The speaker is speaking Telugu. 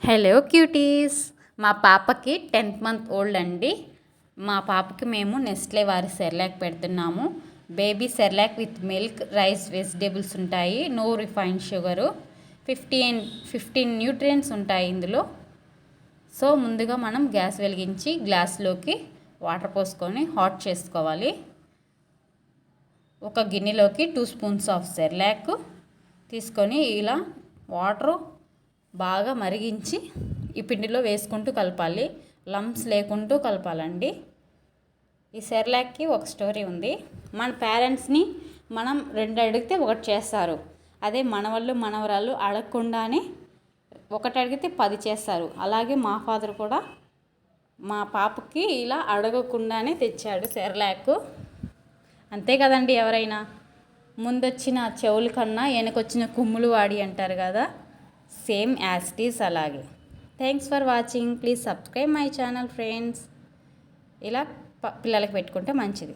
Hello cuties. మా పాపకి 10th మంత్ ఓల్డ్ అండి. మా పాపకి మేము నెస్ట్లే వారి సెర్లాక్ పెడుతున్నాము. Baby Cerelac with milk, rice, vegetables ఉంటాయి. No refined sugar. 15 న్యూట్రియంట్స్ ఉంటాయి ఇందులో. సో ముందుగా మనం గ్యాస్ వెలిగించి గ్లాస్లోకి వాటర్ పోసుకొని హాట్ చేసుకోవాలి. ఒక గిన్నెలోకి 2 స్పూన్స్ ఆఫ్ సెర్లాక్ తీసుకొని ఇలా వాటరు బాగా మరిగించి ఈ పిండిలో వేసుకుంటూ కలపాలి. లంప్స్ లేకుంటూ కలపాలండి. ఈ సెర్లాక్కి ఒక స్టోరీ ఉంది. మన పేరెంట్స్ని మనం 2 అడిగితే 1 చేస్తారు. అదే మనవాళ్ళు మనవరాళ్ళు అడగకుండానే 1 అడిగితే 10 చేస్తారు. అలాగే మా ఫాదర్ కూడా మా పాపకి ఇలా అడగకుండానే తెచ్చాడు సెర్లాక్. అంతే కదండి, ఎవరైనా ముందొచ్చిన చెవుల కన్నా వెనకొచ్చిన కుమ్ములు వాడి అంటారు కదా, సేమ్ యాజ్ ఇట్ ఈస్ అలాగే. Thanks for watching. Please subscribe my channel friends. ఇలా పిల్లలకి పెట్టుకుంటే మంచిది.